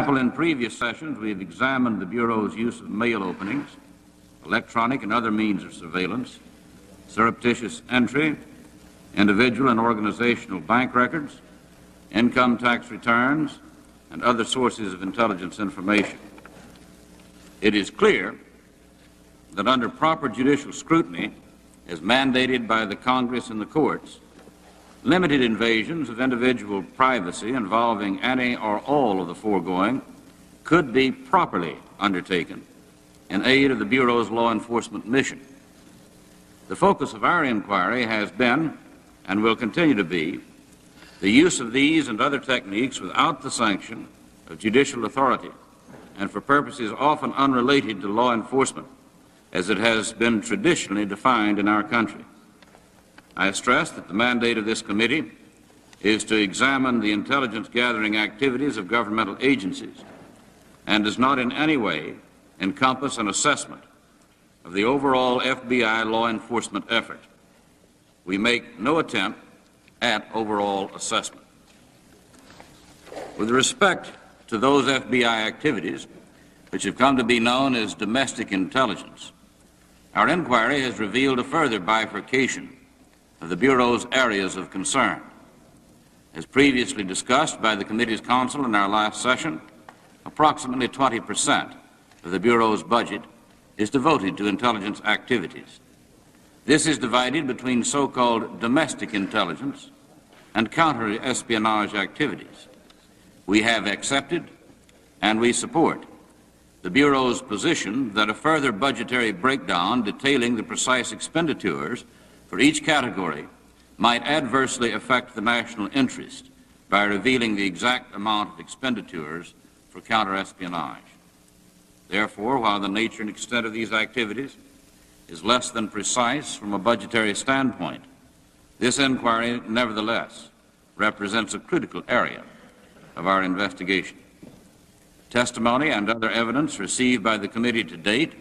In previous sessions, we have examined the Bureau's use of mail openings, electronic and other means of surveillance, surreptitious entry, individual and organizational bank records, income tax returns, and other sources of intelligence information. It is clear that under proper judicial scrutiny, as mandated by the Congress and the courts, limited invasions of individual privacy involving any or all of the foregoing could be properly undertaken in aid of the Bureau's law enforcement mission. The focus of our inquiry has been, and will continue to be, the use of these and other techniques without the sanction of judicial authority and for purposes often unrelated to law enforcement, as it has been traditionally defined in our country. I stress that the mandate of this committee is to examine the intelligence gathering activities of governmental agencies and does not in any way encompass an assessment of the overall FBI law enforcement effort. We make no attempt at overall assessment. With respect to those FBI activities which have come to be known as domestic intelligence, our inquiry has revealed a further bifurcation of the Bureau's areas of concern. As previously discussed by the committee's counsel in our last session, approximately 20% of the Bureau's budget is devoted to intelligence activities. This is divided between so-called domestic intelligence and counter-espionage activities. We have accepted and we support the Bureau's position that a further budgetary breakdown detailing the precise expenditures for each category might adversely affect the national interest by revealing the exact amount of expenditures for counter-espionage. Therefore, while the nature and extent of these activities is less than precise from a budgetary standpoint, this inquiry nevertheless represents a critical area of our investigation. Testimony and other evidence received by the committee to date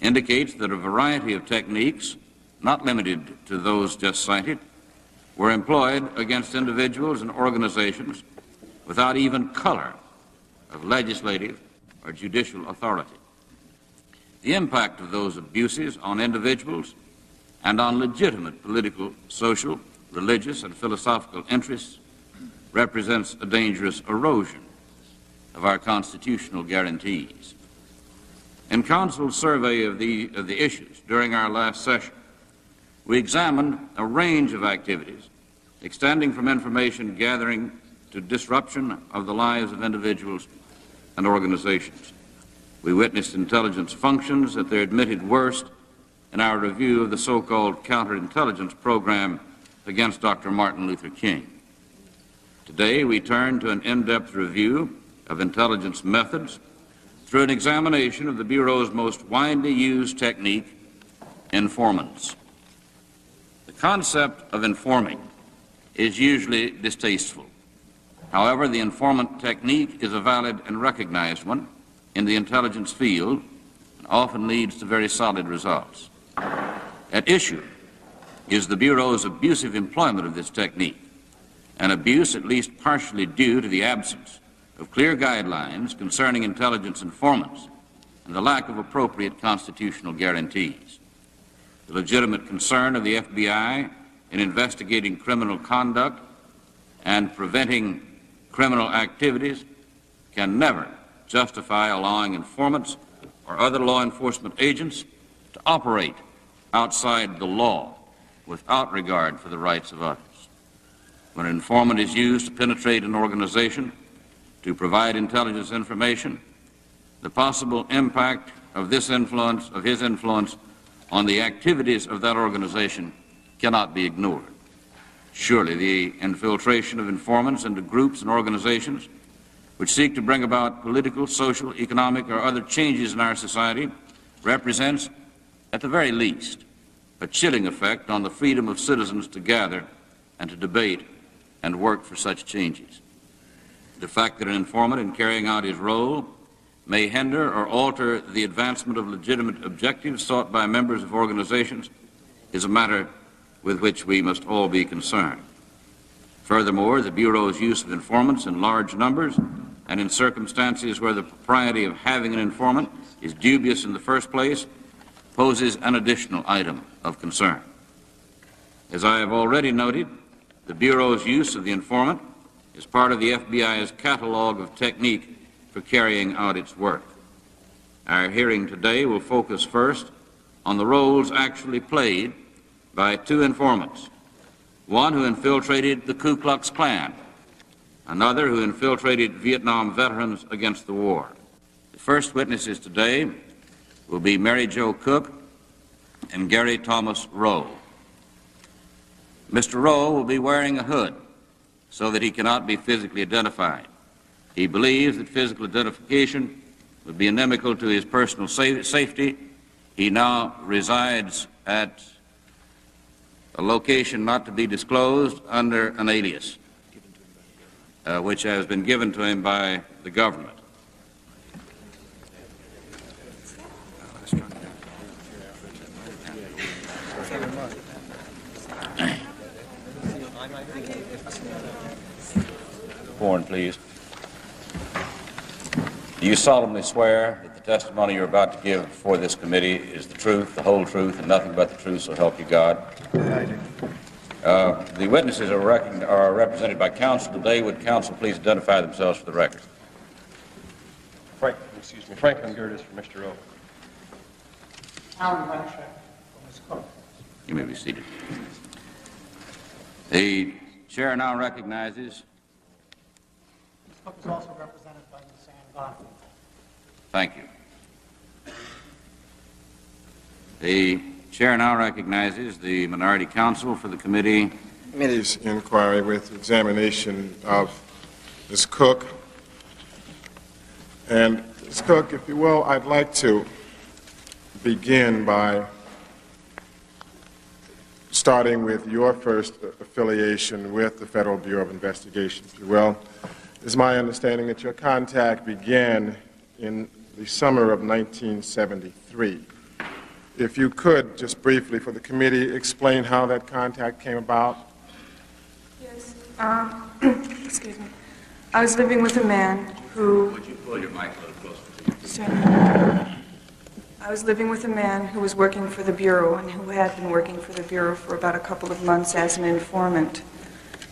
indicates that a variety of techniques, not limited to those just cited, were employed against individuals and organizations without even color of legislative or judicial authority. The impact of those abuses on individuals and on legitimate political, social, religious, and philosophical interests represents a dangerous erosion of our constitutional guarantees. In Council's survey of the issues during our last session, we examined a range of activities extending from information gathering to disruption of the lives of individuals and organizations. We witnessed intelligence functions at their admitted worst in our review of the so-called counterintelligence program against Dr. Martin Luther King. Today, we turn to an in-depth review of intelligence methods through an examination of the Bureau's most widely used technique, informants. The concept of informing is usually distasteful. However, the informant technique is a valid and recognized one in the intelligence field and often leads to very solid results. At issue is the Bureau's abusive employment of this technique, an abuse at least partially due to the absence of clear guidelines concerning intelligence informants and the lack of appropriate constitutional guarantees. The legitimate concern of the FBI in investigating criminal conduct and preventing criminal activities can never justify allowing informants or other law enforcement agents to operate outside the law without regard for the rights of others. When an informant is used to penetrate an organization to provide intelligence information, the possible impact of his influence on the activities of that organization cannot be ignored. Surely the infiltration of informants into groups and organizations which seek to bring about political, social, economic, or other changes in our society represents, at the very least, a chilling effect on the freedom of citizens to gather and to debate and work for such changes. The fact that an informant in carrying out his role may hinder or alter the advancement of legitimate objectives sought by members of organizations is a matter with which we must all be concerned. Furthermore, the Bureau's use of informants in large numbers and in circumstances where the propriety of having an informant is dubious in the first place, poses an additional item of concern. As I have already noted, the Bureau's use of the informant is part of the FBI's catalog of technique for carrying out its work. Our hearing today will focus first on the roles actually played by two informants, one who infiltrated the Ku Klux Klan, another who infiltrated Vietnam veterans against the war. The first witnesses today will be Mary Jo Cook and Gary Thomas Rowe. Mr. Rowe will be wearing a hood so that he cannot be physically identified. He believes that physical identification would be inimical to his personal safety. He now resides at a location not to be disclosed under an alias, which has been given to him by the government. Sworn, please. Do you solemnly swear that the testimony you're about to give before this committee is the truth, the whole truth, and nothing but the truth, so help you God? I do. The witnesses are represented by counsel today. Would counsel please identify themselves for the record? Franklin Gertis for Mr. Rowe. Alan Blanchard for Ms. Cook. You may be seated. The chair now recognizes. Ms. Cook is also represented by Ms. Ann Bonner. Thank you. The chair now recognizes the minority counsel for the committee. Committee's inquiry with examination of Ms. Cook. And Ms. Cook, if you will, I'd like to begin by starting with your first affiliation with the Federal Bureau of Investigation, if you will. It's my understanding that your contact began in the summer of 1973. If you could, just briefly for the committee, explain how that contact came about. Yes. Excuse me. I was living with a man who... Would you pull your mic a little closer? Sorry. I was living with a man who was working for the Bureau and who had been working for the Bureau for about a couple of months as an informant.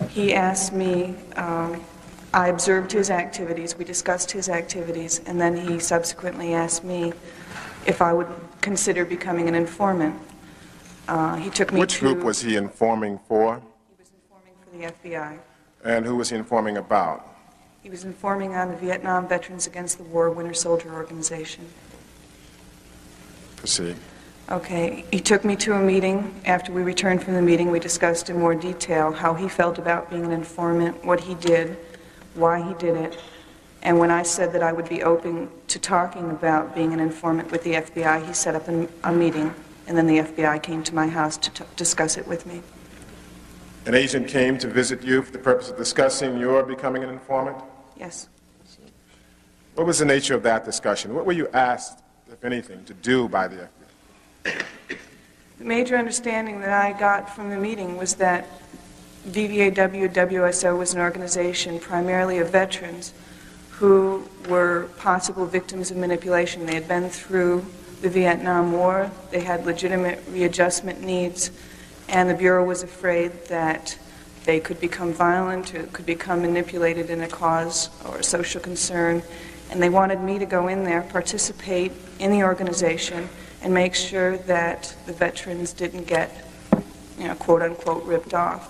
He asked me, I observed his activities, we discussed his activities, and then he subsequently asked me if I would consider becoming an informant. He took me Which group was he informing for? He was informing for the FBI. And who was he informing about? He was informing on the Vietnam Veterans Against the War Winter Soldier Organization. Proceed. Okay. He took me to a meeting. After we returned from the meeting, we discussed in more detail how he felt about being an informant, what he did, why he did it. And when I said that I would be open to talking about being an informant with the FBI, he set up a meeting, and then the FBI came to my house to discuss it with me. An agent came to visit you for the purpose of discussing your becoming an informant? Yes. What was the nature of that discussion? What were you asked, if anything, to do by the FBI? The major understanding that I got from the meeting was that VVAW-WSO was an organization primarily of veterans who were possible victims of manipulation. They had been through the Vietnam War, they had legitimate readjustment needs, and the Bureau was afraid that they could become violent or could become manipulated in a cause or a social concern, and they wanted me to go in there, participate in the organization, and make sure that the veterans didn't get, quote-unquote, ripped off.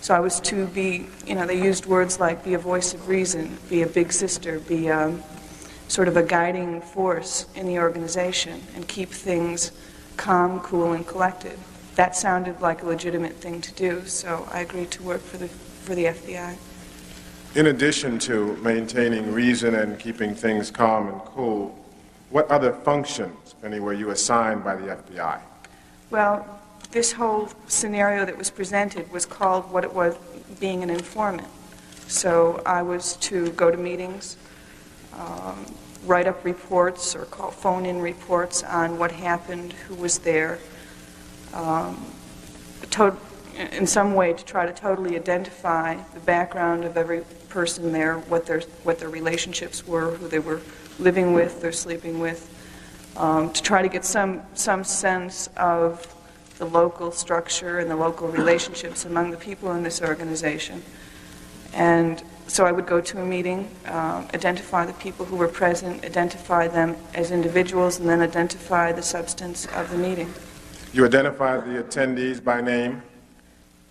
So I was to be, they used words like be a voice of reason, be a big sister, be sort of a guiding force in the organization, and keep things calm, cool, and collected. That sounded like a legitimate thing to do, so I agreed to work for the FBI. In addition to maintaining reason and keeping things calm and cool, what other functions, if any, were you assigned by the FBI? Well, this whole scenario that was presented was called what it was, being an informant. So I was to go to meetings, write up reports or phone-in reports on what happened, who was there, in some way to try to totally identify the background of every person there, what their relationships were, who they were living with or sleeping with, to try to get some sense of the local structure and the local relationships among the people in this organization. And so I would go to a meeting, identify the people who were present, identify them as individuals, and then identify the substance of the meeting. You identified the attendees by name.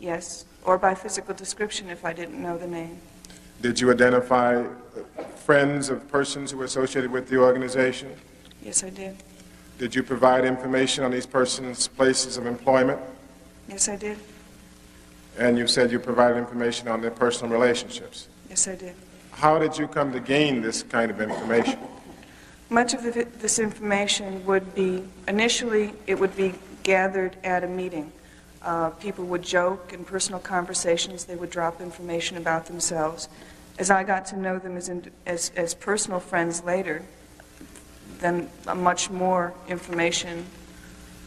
Yes, or by physical description if I didn't know the name. Did you identify friends of persons who were associated with the organization? Yes, I did. Did you provide information on these persons' places of employment? Yes, I did. And you said you provided information on their personal relationships. Yes, I did. How did you come to gain this kind of information? Much of this information would be, initially, it would be gathered at a meeting. People would joke in personal conversations. They would drop information about themselves. As I got to know them as personal friends later, then much more information,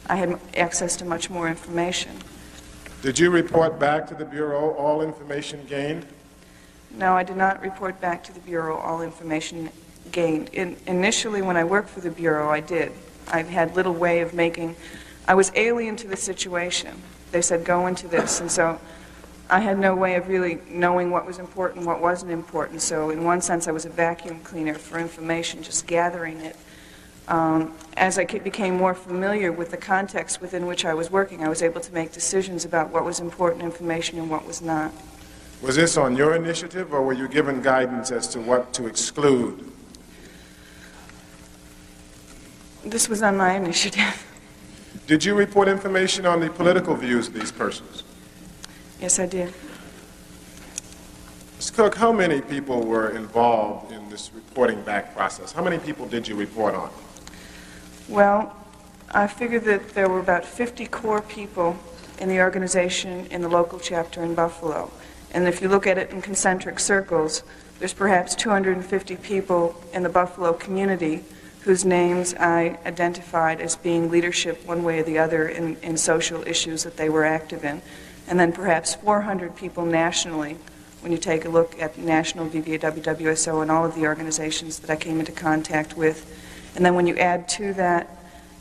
I had access to much more information. Did you report back to the Bureau all information gained? No, I did not report back to the Bureau all information gained. Initially, when I worked for the Bureau, I did. I had little way of I was alien to the situation. They said, go into this, and so I had no way of really knowing what was important, what wasn't important. So in one sense, I was a vacuum cleaner for information, just gathering it. As I became more familiar with the context within which I was working, I was able to make decisions about what was important information and what was not. Was this on your initiative, or were you given guidance as to what to exclude? This was on my initiative. Did you report information on the political views of these persons? Yes, I did. Ms. Cook, how many people were involved in this reporting back process? How many people did you report on? Well, I figured that there were about 50 core people in the organization in the local chapter in Buffalo. And if you look at it in concentric circles, there's perhaps 250 people in the Buffalo community whose names I identified as being leadership one way or the other in social issues that they were active in. And then perhaps 400 people nationally, when you take a look at National VVA WWSO and all of the organizations that I came into contact with. And then when you add to that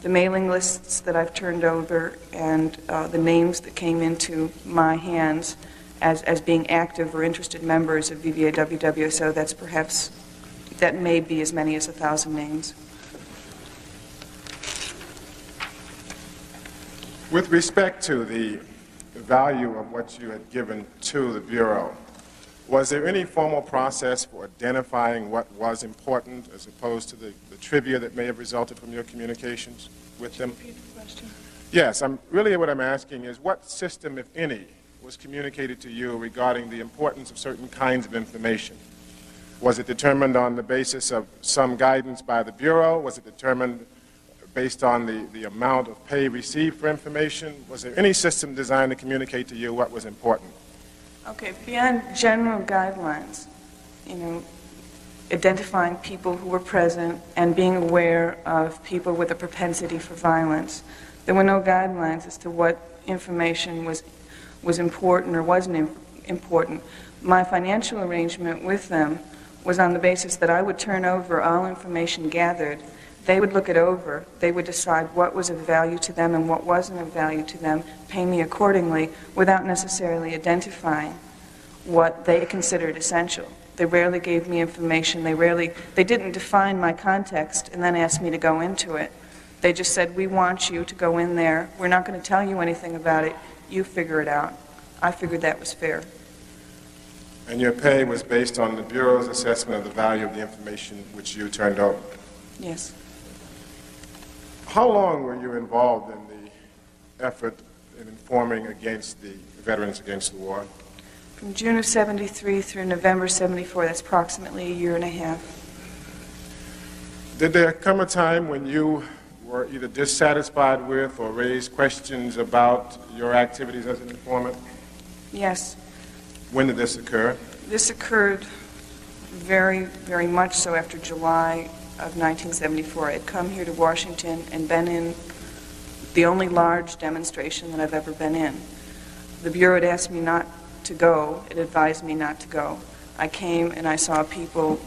the mailing lists that I've turned over and the names that came into my hands as being active or interested members of VVA WWSO, that may be as many as 1,000 names. With respect to the value of what you had given to the Bureau, was there any formal process for identifying what was important as opposed to the trivia that may have resulted from your communications with them? Repeat the question. Yes, what I'm asking is what system, if any, was communicated to you regarding the importance of certain kinds of information? Was it determined on the basis of some guidance by the Bureau? Was it determined based on the amount of pay received for information? Was there any system designed to communicate to you what was important? Okay, beyond general guidelines, identifying people who were present and being aware of people with a propensity for violence, there were no guidelines as to what information was important or wasn't important. My financial arrangement with them was on the basis that I would turn over all information gathered. They would look it over. They would decide what was of value to them and what wasn't of value to them, pay me accordingly, without necessarily identifying what they considered essential. They rarely gave me information. They didn't define my context and then ask me to go into it. They just said, we want you to go in there. We're not going to tell you anything about it. You figure it out. I figured that was fair. And your pay was based on the Bureau's assessment of the value of the information which you turned over? Yes. How long were you involved in the effort in informing against the Veterans Against the War? From June of '73 through November '74, that's approximately a year and a half. Did there come a time when you were either dissatisfied with or raised questions about your activities as an informant? Yes. When did this occur? This occurred very, very much so after July of 1974. I had come here to Washington and been in the only large demonstration that I've ever been in. The Bureau had asked me not to go. It advised me not to go. I came and I saw people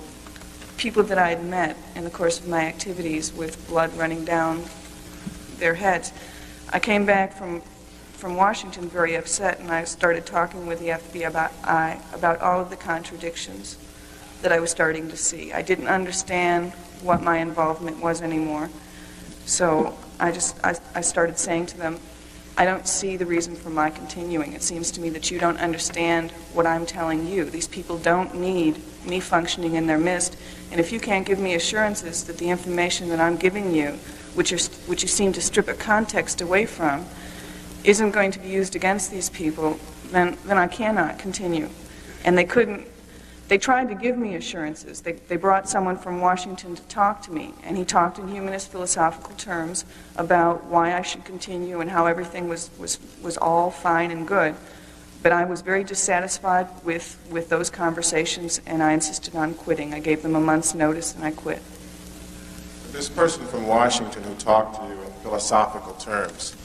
that I had met in the course of my activities with blood running down their heads. I came back from Washington very upset, and I started talking with the FBI about all of the contradictions that I was starting to see. I didn't understand what my involvement was anymore. So I started saying to them, I don't see the reason for my continuing. It seems to me that you don't understand what I'm telling you. These people don't need me functioning in their midst. And if you can't give me assurances that the information that I'm giving you, which you seem to strip a context away from, isn't going to be used against these people, then I cannot continue. And they tried to give me assurances. They brought someone from Washington to talk to me, and he talked in humanist philosophical terms about why I should continue and how everything was all fine and good. But I was very dissatisfied with those conversations, and I insisted on quitting. I gave them a month's notice, and I quit. This person from Washington who talked to you in philosophical terms,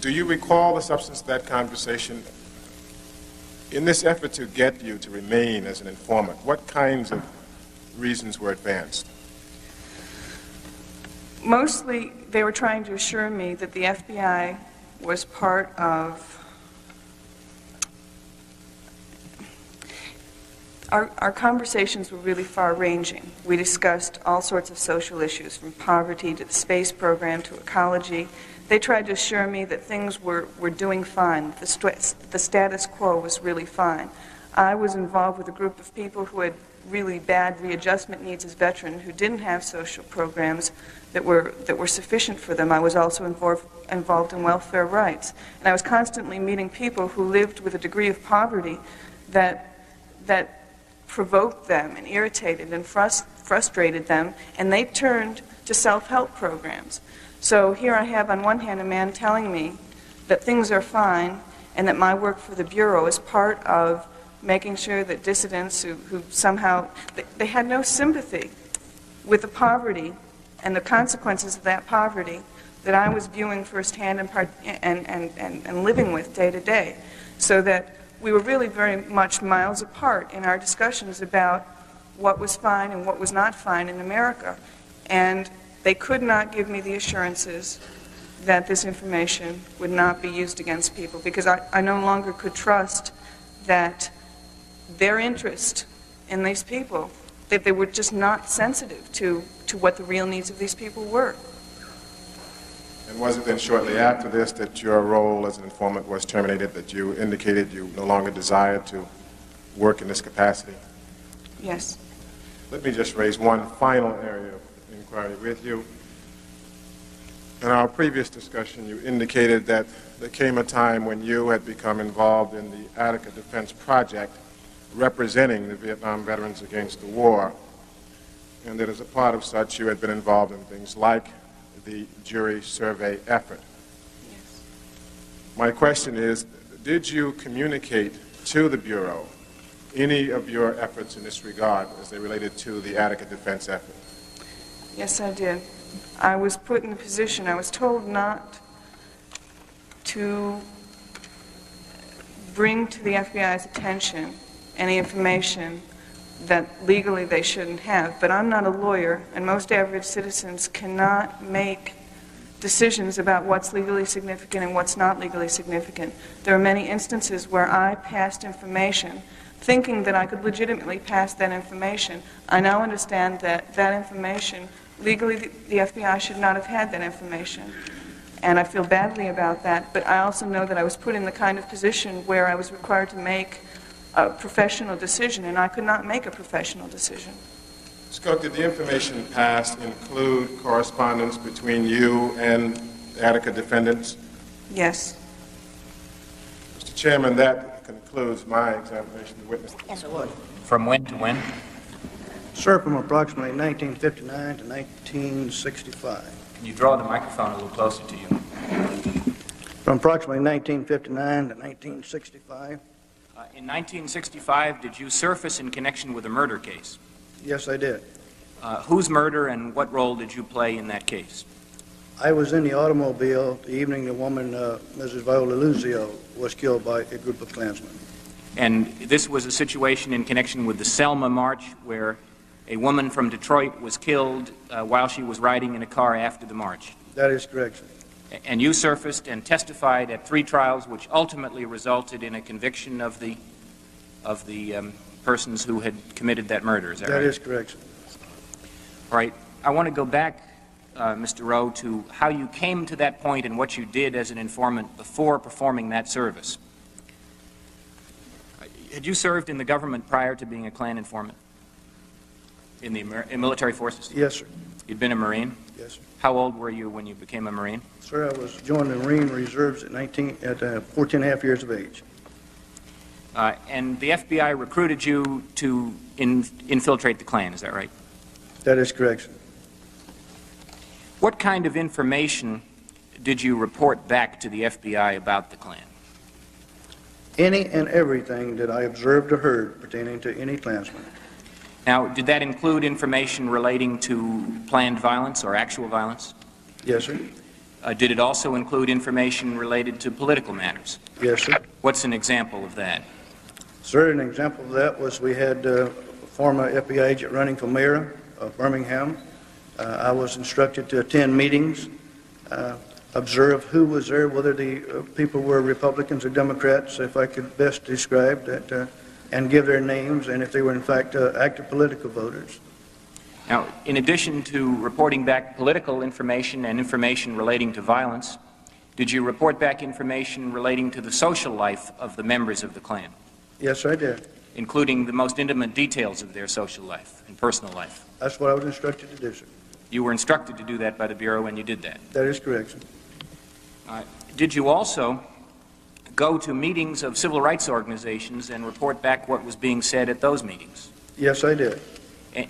do you recall the substance of that conversation? In this effort to get you to remain as an informant, what kinds of reasons were advanced? Mostly, they were trying to assure me that the FBI was part of Our conversations were really far-ranging. We discussed all sorts of social issues, from poverty to the space program to ecology. They tried to assure me that things were doing fine, the status quo was really fine. I was involved with a group of people who had really bad readjustment needs as veterans, who didn't have social programs that were sufficient for them. I was also involved in welfare rights. And I was constantly meeting people who lived with a degree of poverty that provoked them and irritated and frustrated them, and they turned to self-help programs. So here I have on one hand a man telling me that things are fine and that my work for the Bureau is part of making sure that dissidents who somehow, they had no sympathy with the poverty and the consequences of that poverty that I was viewing firsthand and living with day to day. So that we were really very much miles apart in our discussions about what was fine and what was not fine in America. And they could not give me the assurances that this information would not be used against people, because I no longer could trust that their interest in these people, that they were just not sensitive to what the real needs of these people were. And was it then shortly after this that your role as an informant was terminated, that you indicated you no longer desired to work in this capacity? Yes. Let me just raise one final area of inquiry with you. In our previous discussion, you indicated that there came a time when you had become involved in the Attica Defense Project representing the Vietnam veterans against the war, and that as a part of such you had been involved in things like the jury survey effort. Yes. My question is, did you communicate to the Bureau any of your efforts in this regard as they related to the Attica defense effort? Yes, I did. I was put in a position, I was told not to bring to the FBI's attention any information that legally they shouldn't have. But I'm not a lawyer, and most average citizens cannot make decisions about what's legally significant and what's not legally significant. There are many instances where I passed information thinking that I could legitimately pass that information. I now understand that that information, legally the FBI should not have had that information. And I feel badly about that, but I also know that I was put in the kind of position where I was required to make a professional decision, and I could not make a professional decision. Ms. Cook, did the information passed include correspondence between you and the Attica defendants? Yes. Mr. Chairman, that concludes my examination of the witness. Yes, it would. From when to when? Sir, from approximately 1959 to 1965. Can you draw the microphone a little closer to you? From approximately 1959 to 1965. In 1965, did you surface in connection with a murder case? Yes, I did. Whose murder and what role did you play in that case? I was in the automobile the evening the woman, Mrs. Viola Luzio, was killed by a group of Klansmen. And this was a situation in connection with the Selma March where a woman from Detroit was killed while she was riding in a car after the march. That is correct, sir. And you surfaced and testified at 3 trials, which ultimately resulted in a conviction of the persons who had committed that murder. Is that right? That is correct, sir. All right. I want to go back, Mr. Rowe, to how you came to that point and what you did as an informant before performing that service. Had you served in the government prior to being a Klan informant? In the military forces? Yes, sir. You'd been a Marine? Yes, sir. How old were you when you became a Marine? Sir, I was joined the Marine Reserves at 14 and a half years of age. And the FBI recruited you to infiltrate the Klan, is that right? That is correct, sir. What kind of information did you report back to the FBI about the Klan? Any and everything that I observed or heard pertaining to any Klansman. Now, did that include information relating to planned violence or actual violence? Yes, sir. Did it also include information related to political matters? Yes, sir. What's an example of that? Sir, an example of that was we had a former FBI agent running for mayor of Birmingham. I was instructed to attend meetings, observe who was there, whether the people were Republicans or Democrats, if I could best describe that, and give their names, and if they were in fact active political voters. Now, in addition to reporting back political information and information relating to violence, did you report back information relating to the social life of the members of the Klan? Yes, I did. Including the most intimate details of their social life and personal life? That's what I was instructed to do, sir. You were instructed to do that by the Bureau, and you did that? That is correct, sir. Did you also go to meetings of civil rights organizations and report back what was being said at those meetings? Yes, I did.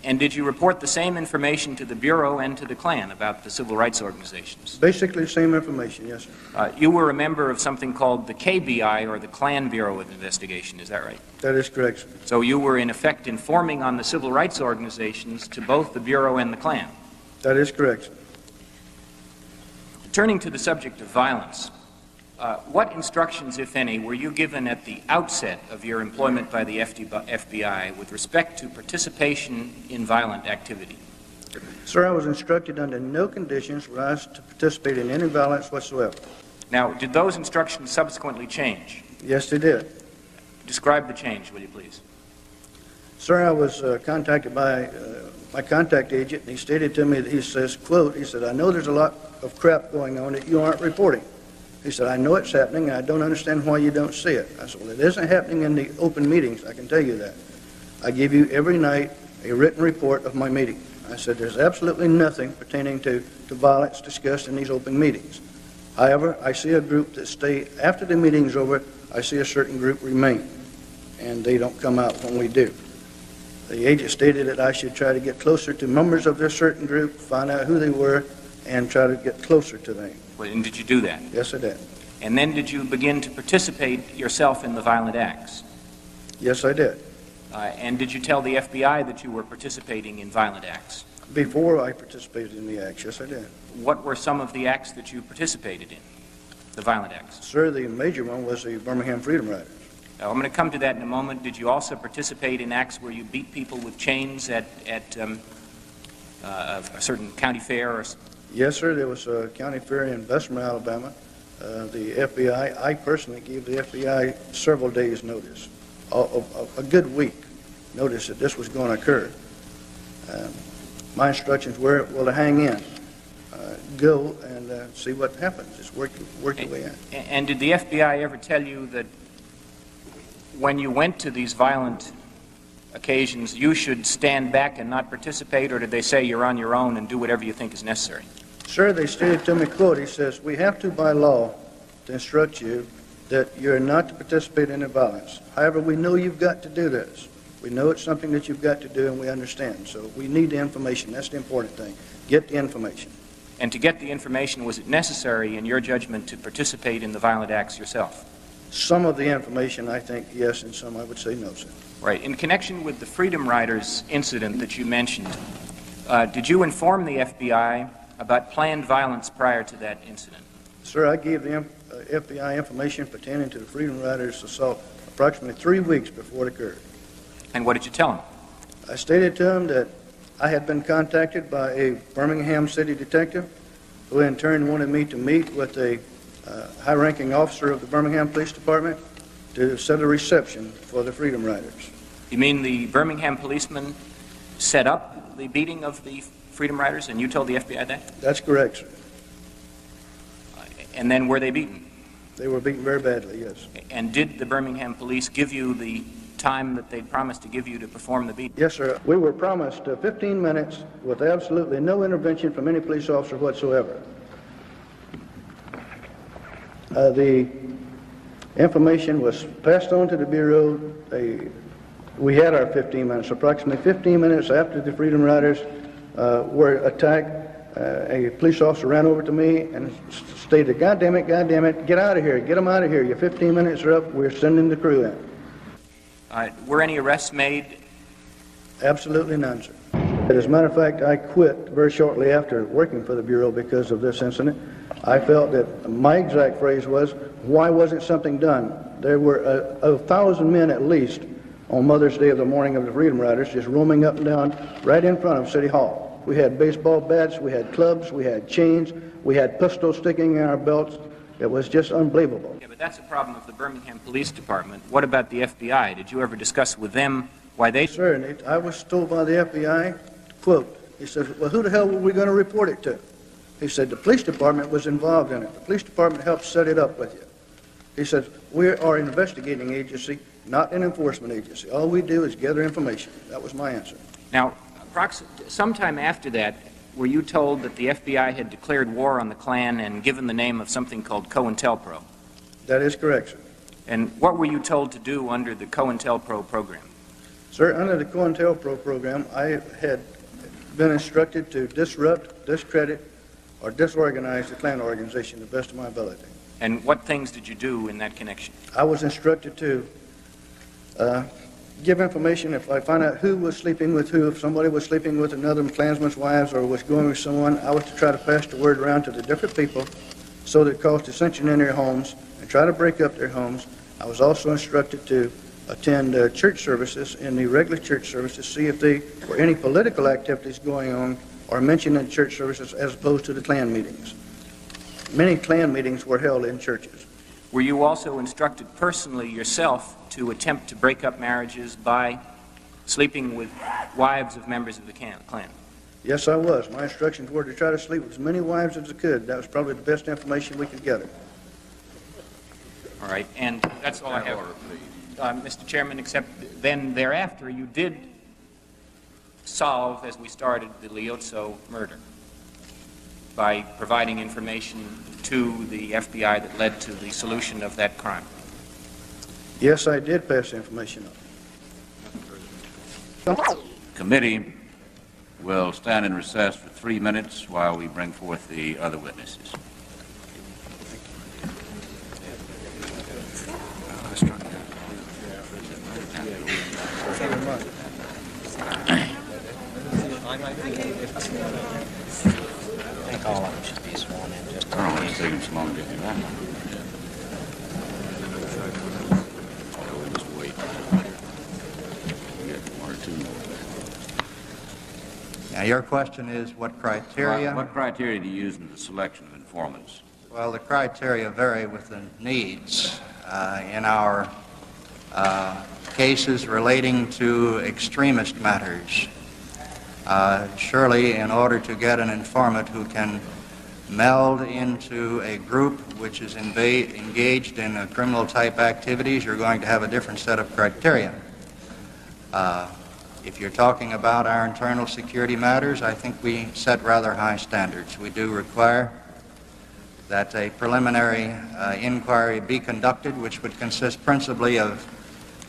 And did you report the same information to the Bureau and to the Klan about the civil rights organizations? Basically the same information, yes, sir. You were a member of something called the KBI, or the Klan Bureau of Investigation, is that right? That is correct, sir. So you were in effect informing on the civil rights organizations to both the Bureau and the Klan? That is correct, sir. Turning to the subject of violence, what instructions, if any, were you given at the outset of your employment by the FBI with respect to participation in violent activity? Sir, I was instructed under no conditions were I to participate in any violence whatsoever. Now, did those instructions subsequently change? Yes, they did. Describe the change, will you please? Sir, I was contacted by my contact agent, and he stated to me that he says, quote, he said, I know there's a lot of crap going on that you aren't reporting. He said, I know it's happening, and I don't understand why you don't see it. I said, well, it isn't happening in the open meetings, I can tell you that. I give you every night a written report of my meeting. I said, there's absolutely nothing pertaining to violence discussed in these open meetings. However, I see a group that stay, after the meeting's over, I see a certain group remain, and they don't come out when we do. The agent stated that I should try to get closer to members of this certain group, find out who they were, and try to get closer to them. Well, and did you do that? Yes, I did. And then did you begin to participate yourself in the violent acts? Yes, I did. And did you tell the FBI that you were participating in violent acts? Before I participated in the acts, yes, I did. What were some of the acts that you participated in, the violent acts? Sir, the major one was the Birmingham Freedom Riders. I'm going to come to that in a moment. Did you also participate in acts where you beat people with chains at a certain county fair? Or... Yes, sir. There was a county fair in Bessemer, Alabama. The FBI, I personally gave the FBI several days' notice, a good week notice that this was going to occur. My instructions were, well, to hang in, go and see what happens. Just work your way in. And did the FBI ever tell you that when you went to these violent occasions, you should stand back and not participate, or did they say you're on your own and do whatever you think is necessary? Sir, they stated to me, quote, he says, we have to, by law, to instruct you that you're not to participate in the violence. However, we know you've got to do this. We know it's something that you've got to do, and we understand. So we need the information. That's the important thing. Get the information. And to get the information, was it necessary, in your judgment, to participate in the violent acts yourself? Some of the information, I think, yes, and some I would say no, sir. Right. In connection with the Freedom Riders incident that you mentioned, did you inform the FBI about planned violence prior to that incident? Sir, I gave the FBI information pertaining to the Freedom Riders assault approximately 3 weeks before it occurred. And what did you tell him? I stated to him that I had been contacted by a Birmingham city detective who in turn wanted me to meet with a high-ranking officer of the Birmingham Police Department to set a reception for the Freedom Riders. You mean the Birmingham policeman set up the beating of the Freedom Riders, and you told the FBI that? That's correct, sir. And then were they beaten? They were beaten very badly, yes. And did the Birmingham police give you the time that they'd promised to give you to perform the beating? Yes, sir. We were promised 15 minutes with absolutely no intervention from any police officer whatsoever. The information was passed on to the Bureau. We had our 15 minutes. Approximately 15 minutes after the Freedom Riders were attacked, a police officer ran over to me and stated, God damn it, get out of here, get them out of here. Your 15 minutes are up, we're sending the crew in. Were any arrests made? Absolutely none, sir. As a matter of fact, I quit very shortly after working for the Bureau because of this incident. I felt that my exact phrase was, why wasn't something done? There were 1,000 men at least on Mother's Day of the morning of the Freedom Riders just roaming up and down right in front of City Hall. We had baseball bats, we had clubs, we had chains, we had pistols sticking in our belts. It was just unbelievable. Yeah, but that's a problem of the Birmingham Police Department. What about the FBI? Did you ever discuss with them why they... Sir, and I was told by the FBI, quote, he said, well, who the hell were we going to report it to? He said, the police department was involved in it. The police department helped set it up with you. He said, we are an investigating agency, not an enforcement agency. All we do is gather information. That was my answer. Now, sometime after that, were you told that the FBI had declared war on the Klan and given the name of something called COINTELPRO? That is correct, sir. And what were you told to do under the COINTELPRO program? Sir, under the COINTELPRO program, I had been instructed to disrupt, discredit, or disorganize the Klan organization to the best of my ability. And what things did you do in that connection? I was instructed to give information if I found out who was sleeping with who. If somebody was sleeping with another Klansman's wives or was going with someone, I was to try to pass the word around to the different people so that it caused dissension in their homes and try to break up their homes. I was also instructed to attend church services in the regular church services, see if there were any political activities going on or mentioned in church services as opposed to the Klan meetings. Many Klan meetings were held in churches. Were you also instructed personally yourself to attempt to break up marriages by sleeping with wives of members of the Klan? Yes, I was. My instructions were to try to sleep with as many wives as I could. That was probably the best information we could gather. All right, and that's all I have. Mr. Chairman, except then thereafter you did solve, as we started, the Liuzzo murder by providing information to the FBI that led to the solution of that crime. Yes, I did pass the information on. Committee will stand in recess for 3 minutes while we bring forth the other witnesses. I think all of them should be sworn in. Just I don't know, it's taking so long to get through that. Oh, we'll just wait. We got 1 or 2 more. Now, your question is what criteria? What criteria do you use in the selection of informants? Well, the criteria vary with the needs. In our cases relating to extremist matters, surely in order to get an informant who can meld into a group which is engaged in criminal-type activities, you're going to have a different set of criteria. If you're talking about our internal security matters, I think we set rather high standards. We do require that a preliminary inquiry be conducted, which would consist principally of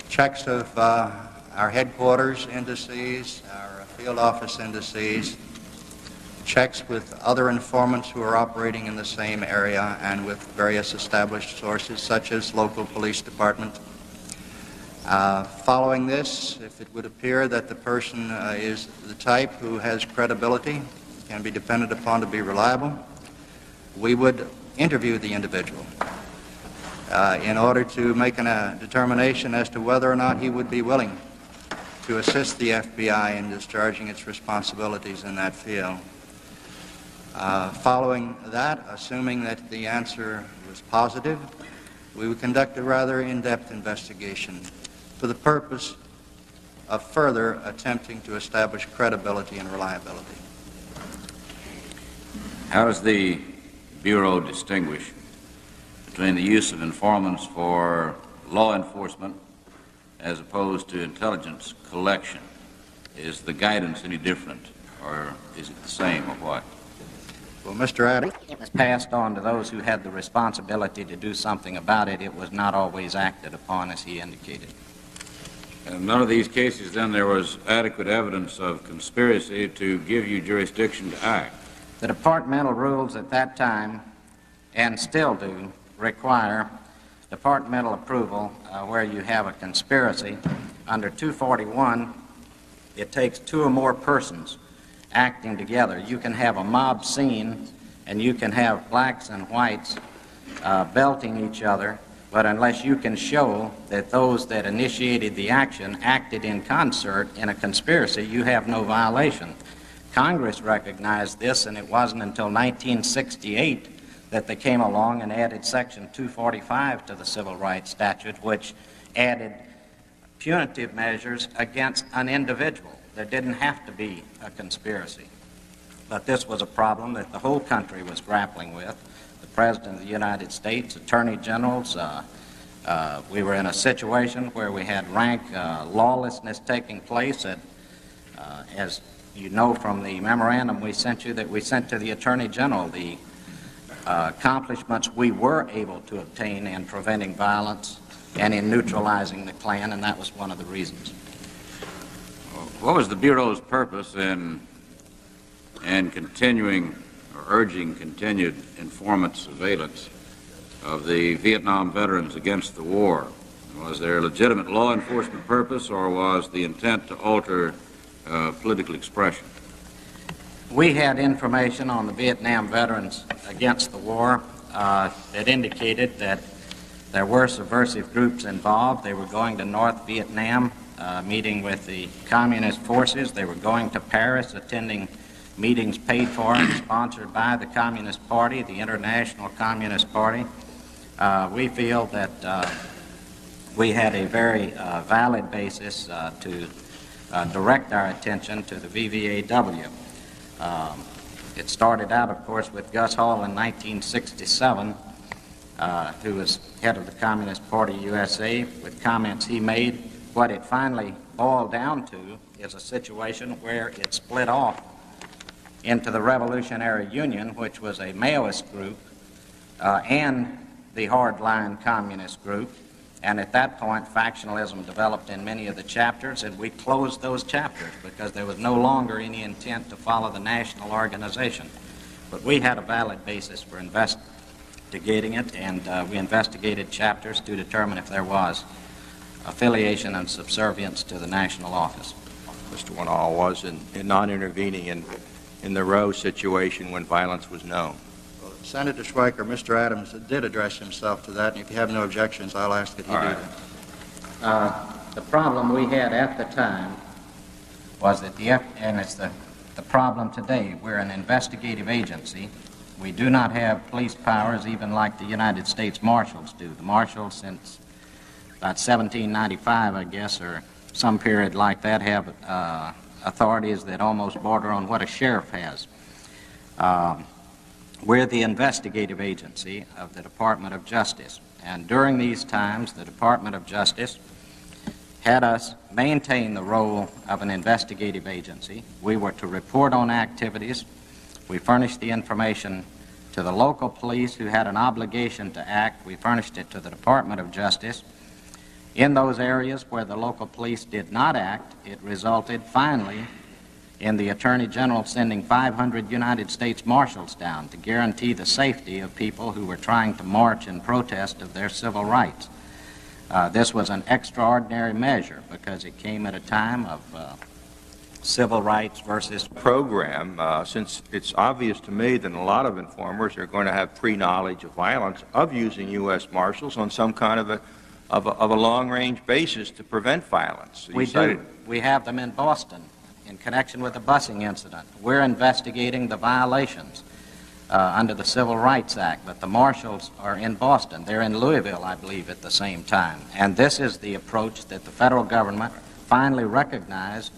checks of our headquarters indices, our field office indices, checks with other informants who are operating in the same area and with various established sources such as local police department. Following this, if it would appear that the person is the type who has credibility, can be depended upon to be reliable, we would interview the individual. in order to make a determination as to whether or not he would be willing to assist the FBI in discharging its responsibilities in that field. Following that, assuming that the answer was positive, we would conduct a rather in-depth investigation for the purpose of further attempting to establish credibility and reliability. How does the Bureau distinguish between the use of informants for law enforcement as opposed to intelligence collection? Is the guidance any different, or is it the same, or what? Well, Mr. Adams. It was passed on to those who had the responsibility to do something about it. It was not always acted upon, as he indicated. And in none of these cases, then, there was adequate evidence of conspiracy to give you jurisdiction to act. The departmental rules at that time, and still do, require departmental approval where you have a conspiracy. Under 241, it takes two or more persons acting together. You can have a mob scene, and you can have blacks and whites belting each other, but unless you can show that those that initiated the action acted in concert in a conspiracy, you have no violation. Congress recognized this, and it wasn't until 1968 that they came along and added Section 245 to the Civil Rights Statute, which added punitive measures against an individual. There didn't have to be a conspiracy. But this was a problem that the whole country was grappling with. The President of the United States, Attorney Generals, we were in a situation where we had rank lawlessness taking place at, as you know from the memorandum we sent you, that we sent to the Attorney General, the accomplishments we were able to obtain in preventing violence and in neutralizing the Klan, and that was one of the reasons. What was the Bureau's purpose in continuing or urging continued informant surveillance of the Vietnam veterans against the war? Was there a legitimate law enforcement purpose, or was the intent to alter political expression? We had information on the Vietnam veterans against the war that indicated that there were subversive groups involved. They were going to North Vietnam, meeting with the communist forces. They were going to Paris, attending meetings paid for and sponsored by the Communist Party, the International Communist Party. We feel that we had a very valid basis to direct our attention to the VVAW. It started out, of course, with Gus Hall in 1967, who was head of the Communist Party USA, with comments he made. What it finally boiled down to is a situation where it split off into the Revolutionary Union, which was a Maoist group, and the hardline communist group. And at that point, factionalism developed in many of the chapters, and we closed those chapters because there was no longer any intent to follow the national organization. But we had a valid basis for investigating it, and we investigated chapters to determine if there was affiliation and subservience to the national office. Mr. Winall was in non-intervening in the Roe situation when violence was known. Well, Senator Schweiker, Mr. Adams did address himself to that, and if you have no objections, I'll ask that he do that. The problem we had at the time was that and it's the problem today, we're an investigative agency. We do not have police powers even like the United States Marshals do. The Marshals, since about 1795, I guess, or some period like that, have authorities that almost border on what a sheriff has. We're the investigative agency of the Department of Justice, and during these times, the Department of Justice had us maintain the role of an investigative agency. We were to report on activities. We furnished the information to the local police who had an obligation to act. We furnished it to the Department of Justice. In those areas where the local police did not act, it resulted finally in the Attorney General sending 500 United States Marshals down to guarantee the safety of people who were trying to march in protest of their civil rights. This was an extraordinary measure because it came at a time of civil rights versus program, since it's obvious to me that a lot of informers are going to have pre-knowledge of violence, of using U.S. Marshals on some kind of a long-range basis to prevent violence. We do. We have them in Boston in connection with the busing incident. We're investigating the violations under the Civil Rights Act, but the marshals are in Boston. They're in Louisville, I believe, at the same time. And this is the approach that the federal government finally recognized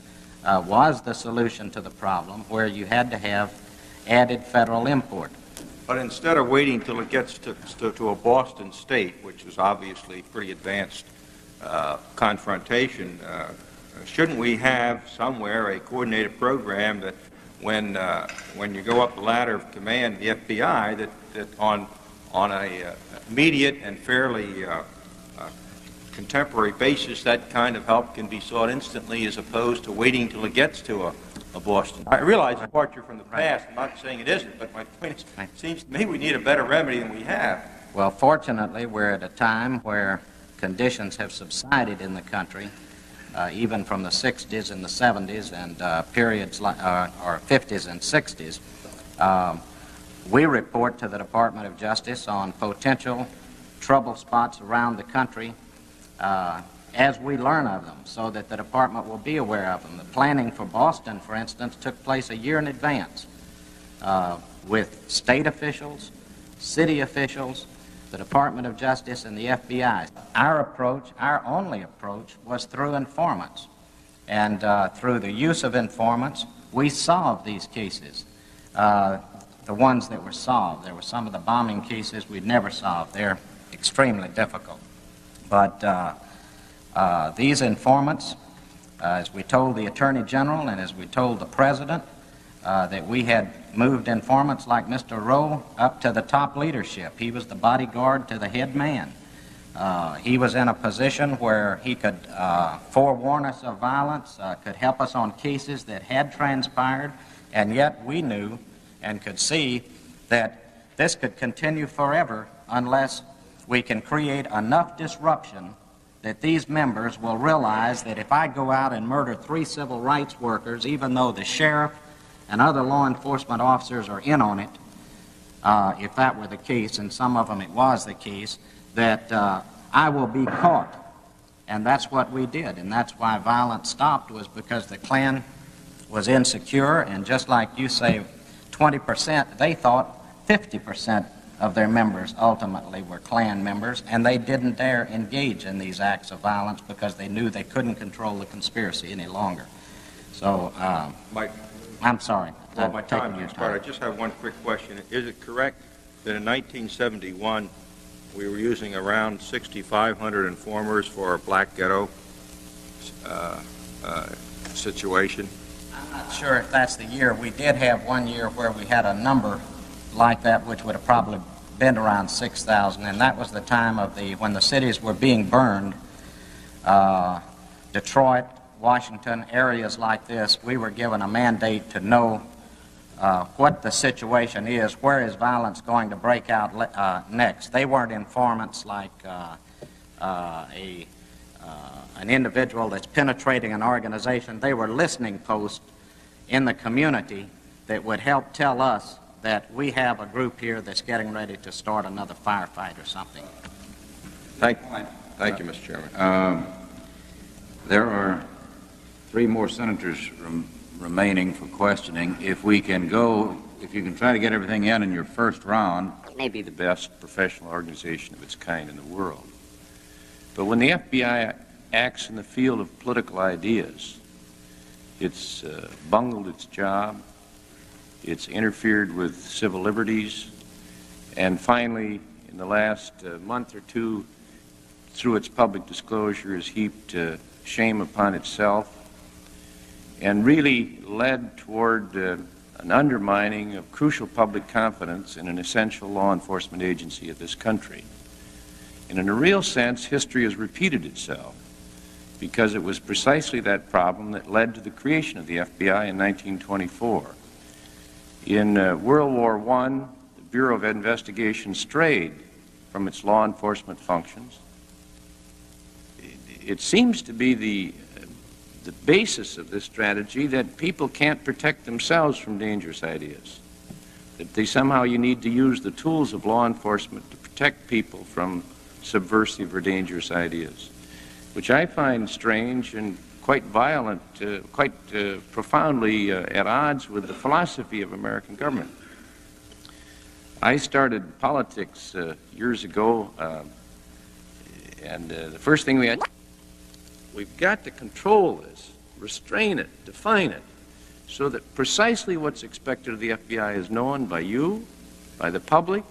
was the solution to the problem, where you had to have added federal import. But instead of waiting till it gets to a Boston state, which is obviously pretty advanced confrontation, shouldn't we have somewhere a coordinated program that when you go up the ladder of command, the FBI, that on a immediate and fairly contemporary basis, that kind of help can be sought instantly, as opposed to waiting till it gets to a Boston. I realize it's departure from the past. I'm not saying it isn't, but my point is, it seems to me we need a better remedy than we have. Well, fortunately, we're at a time where conditions have subsided in the country, even from the 60s and the 70s and periods like, or 50s and 60s. We report to the Department of Justice on potential trouble spots around the country as we learn of them, so that the department will be aware of them. The planning for Boston, for instance, took place a year in advance with state officials, city officials, the Department of Justice, and the FBI. Our approach, our only approach, was through informants. And through the use of informants, we solved these cases. The ones that were solved. There were some of the bombing cases we'd never solved. They're extremely difficult. But these informants, as we told the Attorney General and as we told the President, that we had moved informants like Mr. Rowe up to the top leadership. He was the bodyguard to the head man. He was in a position where he could forewarn us of violence, could help us on cases that had transpired, and yet we knew and could see that this could continue forever unless we can create enough disruption that these members will realize that if I go out and murder 3 civil rights workers, even though the sheriff and other law enforcement officers are in on it, if that were the case, and some of them it was the case, that I will be caught. And that's what we did, and that's why violence stopped, was because the Klan was insecure, and just like you say, 20%, they thought 50% of their members ultimately were Klan members, and they didn't dare engage in these acts of violence because they knew they couldn't control the conspiracy any longer. So, I'm sorry. Well, my time has expired. I just have one quick question. Is it correct that in 1971 we were using around 6,500 informers for our black ghetto situation? I'm not sure if that's the year. We did have one year where we had a number like that, which would have probably been around 6,000, and that was the time of when the cities were being burned. Detroit, Washington, areas like this, we were given a mandate to know what the situation is, where is violence going to break out next. They weren't informants like an individual that's penetrating an organization. They were listening posts in the community that would help tell us that we have a group here that's getting ready to start another firefight or something. Thank you, Mr. Chairman. There are 3 more senators remaining for questioning. If you can try to get everything in your first round, it may be the best professional organization of its kind in the world. But when the FBI acts in the field of political ideas, it's bungled its job, it's interfered with civil liberties, and finally, in the last month or 2, through its public disclosure, has heaped shame upon itself and really led toward an undermining of crucial public confidence in an essential law enforcement agency of this country. And in a real sense, history has repeated itself, because it was precisely that problem that led to the creation of the FBI in 1924. In World War I, the Bureau of Investigation strayed from its law enforcement functions. It seems to be the the basis of this strategy that people can't protect themselves from dangerous ideas. That you need to use the tools of law enforcement to protect people from subversive or dangerous ideas, which I find strange and quite violent, quite profoundly at odds with the philosophy of American government. I started politics years ago, and the first thing we've got to control this, restrain it, define it, so that precisely what's expected of the FBI is known by you, by the public,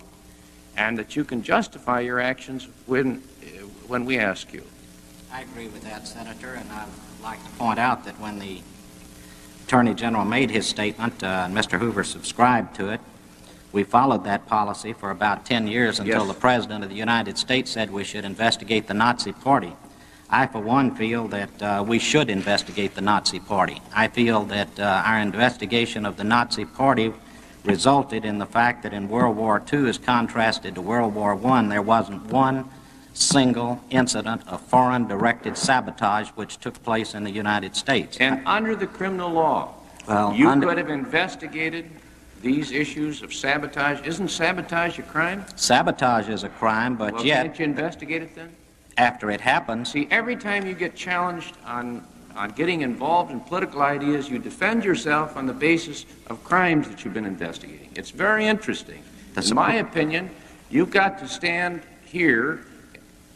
and that you can justify your actions when we ask you. I agree with that, Senator, and I'd like to point out that when the Attorney General made his statement, and Mr. Hoover subscribed to it, we followed that policy for about 10 years until the President of the United States said we should investigate the Nazi Party. I, for one, feel that we should investigate the Nazi Party. I feel that our investigation of the Nazi Party resulted in the fact that in World War II, as contrasted to World War I, there wasn't one single incident of foreign-directed sabotage which took place in the United States. And under the criminal law, you could have investigated these issues of sabotage. Isn't sabotage a crime? Sabotage is a crime, but Well, yet, can't you investigate it then? after it happens, See, every time you get challenged on getting involved in political ideas, you defend yourself on the basis of crimes that you've been investigating. It's very interesting. In my opinion, you've got to stand here,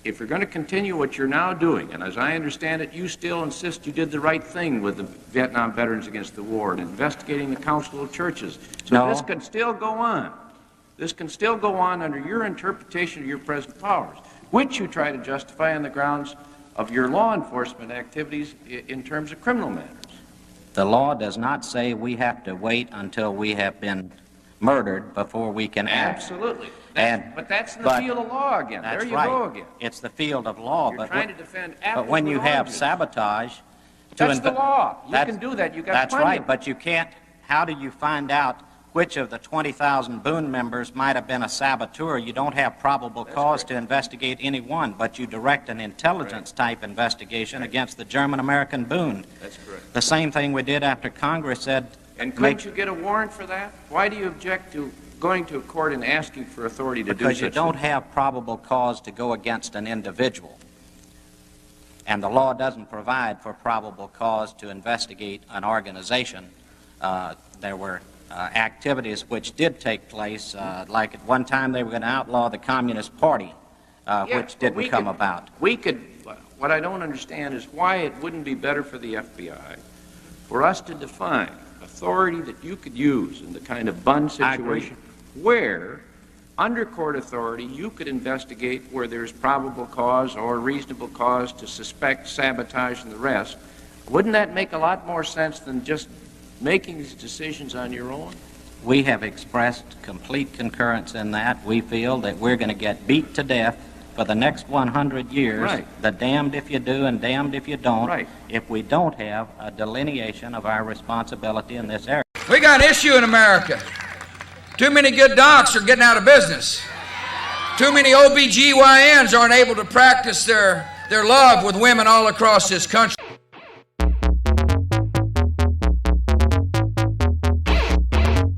if you're going to continue what you're now doing, and as I understand it, you still insist you did the right thing with the Vietnam Veterans Against the War and investigating the Council of Churches. So No. this can still go on. This can still go on under your interpretation of your present powers, which you try to justify on the grounds of your law enforcement activities in terms of criminal matters. the law does not say we have to wait until we have been murdered before we can act. Absolutely. But that's in the but- field of law again. That's There you right. go again. It's the field of law, You're but trying to defend but when you absolute have oranges. sabotage, That's the law. You that's- can do that. You got That's plenty right, of- but you can't. How do you find out which of the 20,000 Boone members might have been a saboteur? You don't have probable cause to investigate any one, but you direct an intelligence-type investigation against the German-American Boone. That's correct. The same thing we did after Congress said. And couldn't you get a warrant for that? Why do you object to going to a court and asking for authority to do Because you such don't thing? have probable cause to go against an individual. And the law doesn't provide for probable cause to investigate an organization. There were activities which did take place, like at one time they were going to outlaw the Communist Party, which but we didn't come could- about. What I don't understand is why it wouldn't be better for the FBI for us to define authority that you could use in the kind of Bunn I agree. situation where, under court authority, you could investigate where there's probable cause or reasonable cause to suspect sabotage and the rest. Wouldn't that make a lot more sense than just making these decisions on your own? We have expressed complete concurrence in that. We feel that we're going to get beat to death for the next 100 years, Right. the damned if you do and damned if you don't, Right. if we don't have a delineation of our responsibility in this area. We got an issue in America. Too many good docs are getting out of business. Too many OBGYNs aren't able to practice their love with women all across this country.